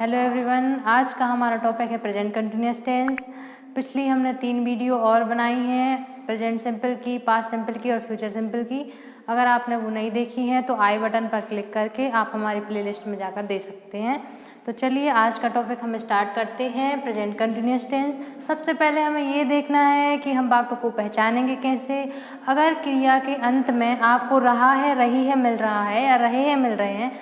Hello everyone, आज का हमारा टॉपिक है प्रेजेंट कंटिन्यूअस टेंस। पिछली हमने 3 वीडियो और बनाई हैं, प्रेजेंट सिंपल की, पास्ट सिंपल की और फ्यूचर सिंपल की। अगर आपने वो नहीं देखी हैं तो आई बटन पर क्लिक करके आप हमारी प्लेलिस्ट में जाकर देख सकते हैं। तो चलिए आज का टॉपिक हम स्टार्ट करते हैं, प्रेजेंट कंटिन्यूअस टेंस। सबसे पहले हमें ये देखना है कि हम वाक्य को पहचानेंगे कैसे। अगर क्रिया के अंत में आपको रहा है, रही है, मिल रहा है या रहे हैं, मिल रहे हैं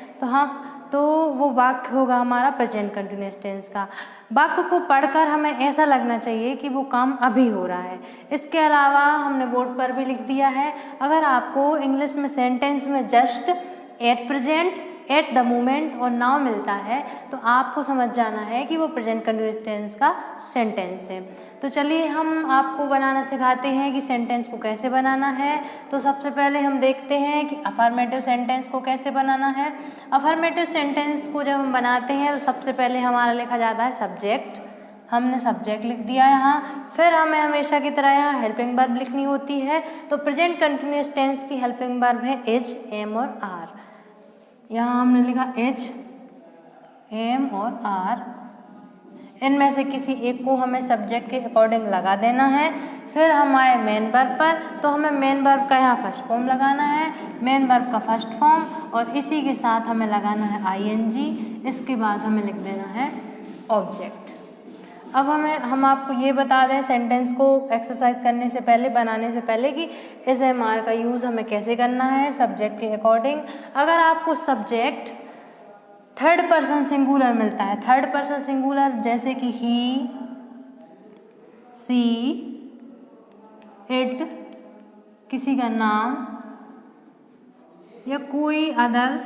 तो वो वाक्य होगा हमारा प्रेजेंट कंटिन्यूअस टेंस का। वाक्य को पढ़कर हमें ऐसा लगना चाहिए कि वो काम अभी हो रहा है। इसके अलावा हमने बोर्ड पर भी लिख दिया है, अगर आपको इंग्लिश में सेंटेंस में just, at present, at the moment और नाउ मिलता है तो आपको समझ जाना है कि वो प्रेजेंट कंटिन्यूअस टेंस का सेंटेंस है। तो चलिए हम आपको बनाना सिखाते हैं कि सेंटेंस को कैसे बनाना है। तो सबसे पहले हम देखते हैं कि अफर्मेटिव सेंटेंस को कैसे बनाना है। अफर्मेटिव सेंटेंस को जब हम बनाते हैं तो सबसे पहले हमारा लिखा जाता है सब्जेक्ट। हमने सब्जेक्ट लिख दिया यहाँ, फिर हमें हमेशा की तरह यहाँ हेल्पिंग वर्ब लिखनी होती है। तो प्रेजेंट कंटिन्यूअस टेंस की हेल्पिंग वर्ब है इज, एम और आर। यहाँ हमने लिखा इज, एम और आर। इनमें से किसी एक को हमें सब्जेक्ट के अकॉर्डिंग लगा देना है। फिर हम आए मेन वर्ब पर, तो हमें मेन वर्ब का यहाँ फर्स्ट फॉर्म लगाना है, मेन वर्ब का फर्स्ट फॉर्म, और इसी के साथ हमें लगाना है आईएनजी। इसके बाद हमें लिख देना है ऑब्जेक्ट। अब हम आपको ये बता दें सेंटेंस को एक्सरसाइज करने से पहले, बनाने से पहले, कि इस एम आर का यूज़ हमें कैसे करना है सब्जेक्ट के अकॉर्डिंग। अगर आपको सब्जेक्ट थर्ड पर्सन सिंगुलर मिलता है, थर्ड पर्सन सिंगुलर जैसे कि ही, सी, इट, किसी का नाम या कोई अदर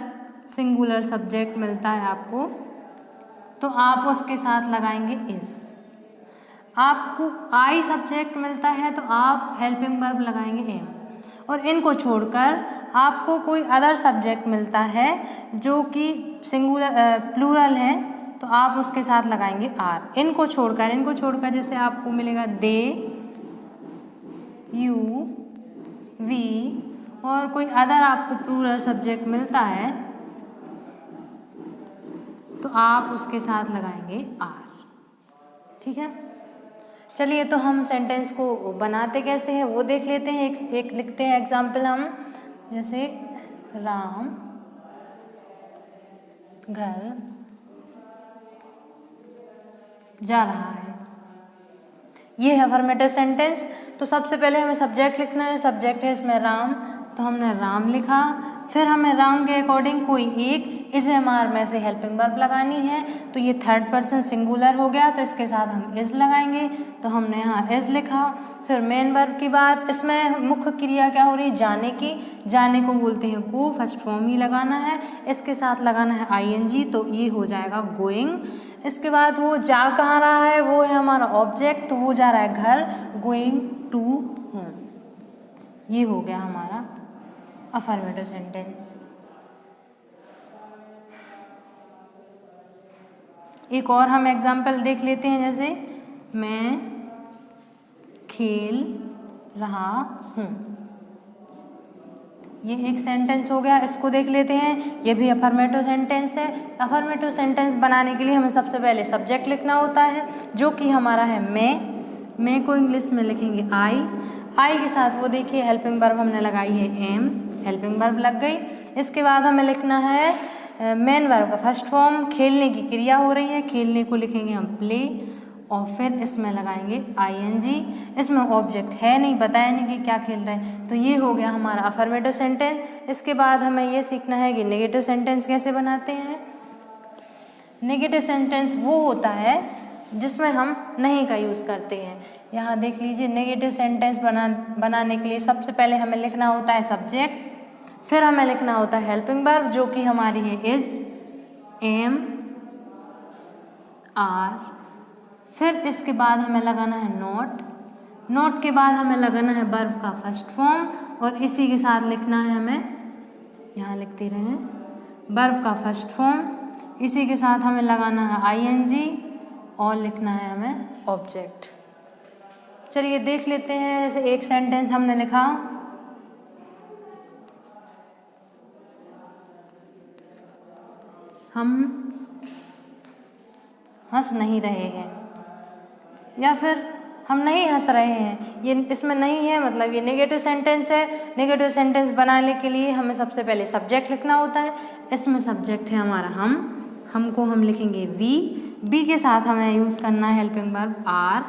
सिंगुलर सब्जेक्ट मिलता है आपको, तो आप उसके साथ लगाएंगे इस। आपको आई सब्जेक्ट मिलता है तो आप हेल्पिंग वर्ब लगाएंगे एम। और इनको छोड़कर आपको कोई अदर सब्जेक्ट मिलता है जो कि सिंगुलर प्लूरल है तो आप उसके साथ लगाएंगे आर। इनको छोड़कर जैसे आपको मिलेगा दे, यू, वी, और कोई अदर आपको प्लूरल सब्जेक्ट मिलता है तो आप उसके साथ लगाएंगे आर। ठीक है, चलिए तो हम सेंटेंस को बनाते कैसे हैं वो देख लेते हैं। एक लिखते हैं एग्जाम्पल हम, जैसे राम घर जा रहा है, ये है अफर्मेटिव सेंटेंस। तो सबसे पहले हमें सब्जेक्ट लिखना है, सब्जेक्ट है इसमें राम, तो हमने राम लिखा। फिर हमें राम के अकॉर्डिंग कोई एक इज एम आर में से हेल्पिंग वर्ब लगानी है, तो ये थर्ड पर्सन सिंगुलर हो गया तो इसके साथ हम इज लगाएंगे, तो हमने यहाँ इज लिखा। फिर मेन वर्ब की बात, इसमें मुख्य क्रिया क्या हो रही है, जाने की। जाने को बोलते हैं गो, फर्स्ट फॉर्म ही लगाना है, इसके साथ लगाना है आईएनजी, तो ये हो जाएगा गोइंग। इसके बाद वो जा कहाँ रहा है, वो है हमारा ऑब्जेक्ट, तो वो जा रहा है घर, गोइंग टू होम। ये हो गया हमारा अफर्मेटिव सेंटेंस। एक और हम एग्जाम्पल देख लेते हैं, जैसे मैं खेल रहा हूँ। ये एक सेंटेंस हो गया, इसको देख लेते हैं। ये भी अफर्मेटिव सेंटेंस है। अफर्मेटिव सेंटेंस बनाने के लिए हमें सबसे पहले सब्जेक्ट लिखना होता है जो कि हमारा है मैं को इंग्लिश में लिखेंगे आई के साथ वो देखिए हेल्पिंग वर्ब हमने लगाई है एम, हेल्पिंग वर्ब लग गई। इसके बाद हमें लिखना है मेन वर्ब का फर्स्ट फॉर्म, खेलने की क्रिया हो रही है, खेलने को लिखेंगे हम प्ले, और फिर इसमें लगाएंगे आईएनजी। इसमें ऑब्जेक्ट है नहीं, बताया नहीं कि क्या खेल रहे हैं, तो ये हो गया हमारा अफर्मेटिव सेंटेंस। इसके बाद हमें ये सीखना है कि नेगेटिव सेंटेंस कैसे बनाते हैं। नेगेटिव सेंटेंस वो होता है जिसमें हम नहीं का यूज़ करते हैं। यहाँ देख लीजिए, नेगेटिव सेंटेंस बनाने के लिए सबसे पहले हमें लिखना होता है सब्जेक्ट, फिर हमें लिखना होता है हेल्पिंग वर्ब जो कि हमारी है इज, एम, आर। फिर इसके बाद हमें लगाना है नॉट के बाद हमें लगाना है वर्ब का फर्स्ट फॉर्म, और इसी के साथ लिखना है हमें, यहाँ लिखते रहें, वर्ब का फर्स्ट फॉर्म, इसी के साथ हमें लगाना है आईएनजी, और लिखना है हमें ऑब्जेक्ट। चलिए देख लेते हैं, जैसे एक सेंटेंस हमने लिखा, हम हंस नहीं रहे हैं, या फिर हम नहीं हंस रहे हैं। ये इसमें नहीं है मतलब ये नेगेटिव सेंटेंस है। नेगेटिव सेंटेंस बनाने के लिए हमें सबसे पहले सब्जेक्ट लिखना होता है। इसमें सब्जेक्ट है हमारा हमको हम लिखेंगे बी के साथ हमें यूज़ करना है हेल्पिंग वर्ब आर।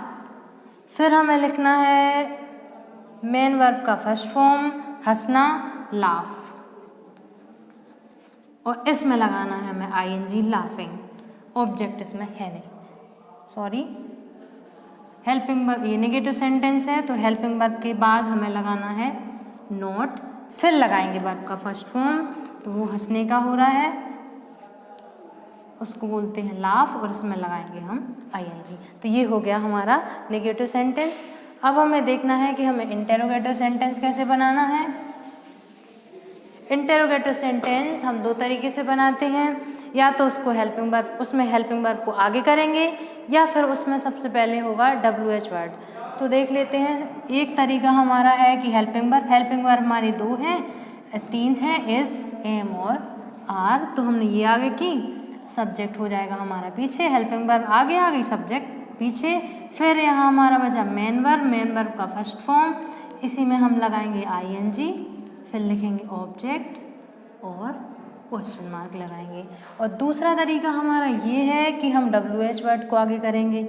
फिर हमें लिखना है मेन वर्ब का फर्स्ट फॉर्म हंसना लाफ, और इसमें लगाना है हमें ing लाफिंग। ऑब्जेक्ट इसमें है नहीं, सॉरी। हेल्पिंग वर्ब ये नेगेटिव सेंटेंस है तो हेल्पिंग वर्ब के बाद हमें लगाना है नॉट, फिर लगाएंगे वर्ब का फर्स्ट फॉर्म। तो वो हंसने का हो रहा है, उसको बोलते हैं लाफ, और इसमें लगाएंगे हम ing। तो ये हो गया हमारा नेगेटिव सेंटेंस। अब हमें देखना है कि हमें इंटेरोगेटिव सेंटेंस कैसे बनाना है। इंटेरोगेटिव सेंटेंस हम दो तरीके से बनाते हैं, या तो उसको हेल्पिंग वर्ब उसमें हेल्पिंग वर्ब को आगे करेंगे, या फिर उसमें सबसे पहले होगा WH वर्ड। तो देख लेते हैं। एक तरीका हमारा है कि हेल्पिंग वर्ब हमारी तीन हैं, इज, एम और आर। तो हमने ये आगे की, सब्जेक्ट हो जाएगा हमारा पीछे, हेल्पिंग वर्ब आगे आ गई, सब्जेक्ट पीछे। फिर यहाँ हमारा बचा मेन वर्ब का फर्स्ट फॉर्म, इसी में हम लगाएंगे ing, फिर लिखेंगे ऑब्जेक्ट और क्वेश्चन मार्क लगाएंगे। और दूसरा तरीका हमारा ये है कि हम WH वर्ड को आगे करेंगे।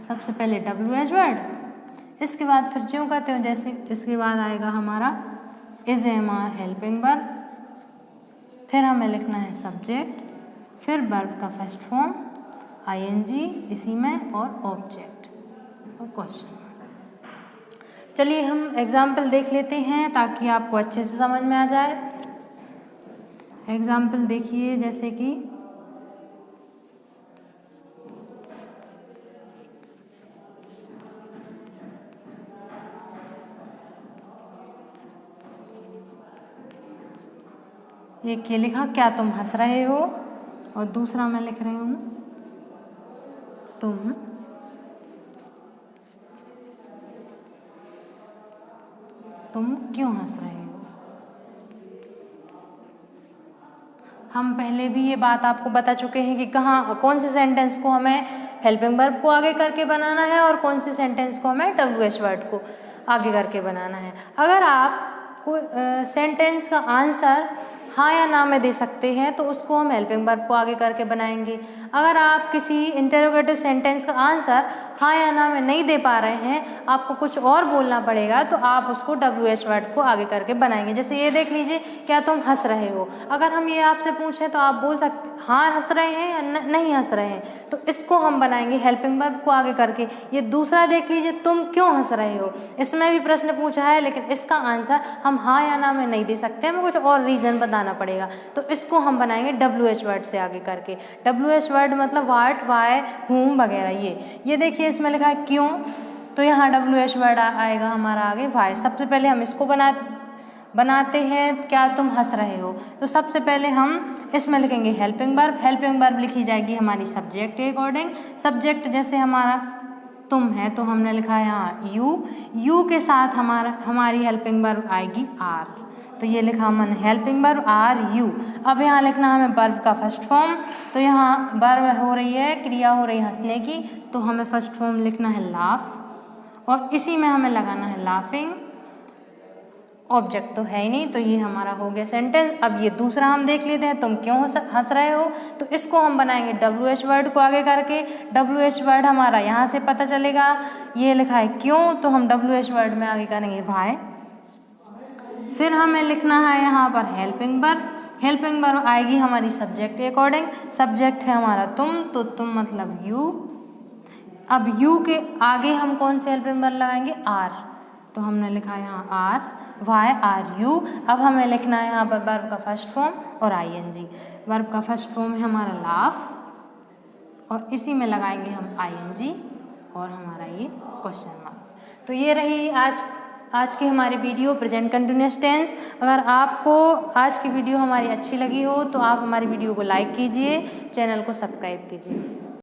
सबसे पहले WH वर्ड, इसके बाद फिर ज्यों कहते हो जैसे, इसके बाद आएगा हमारा is, am, are helping verb, फिर हमें लिखना है सब्जेक्ट, फिर वर्ब का फर्स्ट फॉर्म ing इसी में, और ऑब्जेक्ट और क्वेश्चन। चलिए हम एग्जाम्पल देख लेते हैं ताकि आपको अच्छे से समझ में आ जाए। एग्जाम्पल देखिए, जैसे कि एक ये लिखा क्या तुम हंस रहे हो, और दूसरा मैं लिख रही हूँ तुम क्यों हंस रहे हो। हम पहले भी ये बात आपको बता चुके हैं कि कौन से सेंटेंस को हमें हेल्पिंग वर्ब को आगे करके बनाना है और कौन से सेंटेंस को हमें WH वर्ड को आगे करके बनाना है। अगर आप सेंटेंस का आंसर हाँ या ना में दे सकते हैं तो उसको हम हेल्पिंग वर्ब को आगे करके बनाएंगे। अगर आप किसी इंटेरोगेटिव सेंटेंस का आंसर हाँ या ना में नहीं दे पा रहे हैं, आपको कुछ और बोलना पड़ेगा, तो आप उसको WH वर्ड को आगे करके बनाएंगे। जैसे ये देख लीजिए, क्या तुम हंस रहे हो। अगर हम ये आपसे पूछें तो आप बोल सकते हाँ हंस रहे हैं या नहीं हंस रहे हैं, तो इसको हम बनाएंगे हेल्पिंग वर्ब को आगे करके। ये दूसरा देख लीजिए, तुम क्यों हंस रहे हो, इसमें भी प्रश्न पूछा है लेकिन इसका आंसर हम हाँ या ना में नहीं दे सकते, हमें कुछ और रीज़न बताना पड़ेगा, तो इसको हम बनाएंगे WH वर्ड से आगे करके। WH वर्ड मतलब व्हाट, वाई, हुम वगैरह। ये देखिए इसमें लिखा है क्यों, तो यहाँ WH वर्ड आएगा हमारा आगे वाई। सबसे पहले हम इसको बनाते हैं, क्या तुम हंस रहे हो, तो सबसे पहले हम इसमें लिखेंगे हेल्पिंग वर्ब। हेल्पिंग वर्ब लिखी जाएगी हमारी सब्जेक्ट के अकॉर्डिंग। सब्जेक्ट जैसे हमारा तुम है तो हमने लिखा है यहाँ यू के साथ हमारी हेल्पिंग वर्ब आएगी आर, तो ये लिखा हमने हेल्पिंग वर्ब आर यू। अब यहाँ लिखना हमें वर्ब का फर्स्ट फॉर्म, तो यहाँ वर्ब हो रही है, क्रिया हो रही है हंसने की, तो हमें फर्स्ट फॉर्म लिखना है लाफ, और इसी में हमें लगाना है लाफिंग। ऑब्जेक्ट तो है ही नहीं, तो ये हमारा हो गया सेंटेंस। अब ये दूसरा हम देख लेते हैं, तुम क्यों हंस रहे हो, तो इसको हम बनाएंगे WH वर्ड को आगे करके। WH वर्ड हमारा यहाँ से पता चलेगा, ये लिखा है क्यों, तो हम WH वर्ड में आगे करेंगे वाई। फिर हमें लिखना है यहाँ पर हेल्पिंग वर्ब। हेल्पिंग वर्ब आएगी हमारी सब्जेक्ट के अकॉर्डिंग। सब्जेक्ट है हमारा तुम, तो तुम मतलब यू। अब यू के आगे हम कौन से हेल्पिंग वर्ब लगाएंगे, आर, तो हमने लिखा है यहाँ आर, वाई आर यू। अब हमें लिखना है यहाँ पर वर्ब का फर्स्ट फॉर्म और ing। वर्ब का फर्स्ट फॉर्म है हमारा लाफ, और इसी में लगाएंगे हम ing और हमारा ये क्वेश्चन मार्क। तो ये रही आज की हमारी वीडियो प्रेजेंट कंटिन्यूअस टेंस। अगर आपको आज की वीडियो हमारी अच्छी लगी हो तो आप हमारी वीडियो को लाइक कीजिए, चैनल को सब्सक्राइब कीजिए।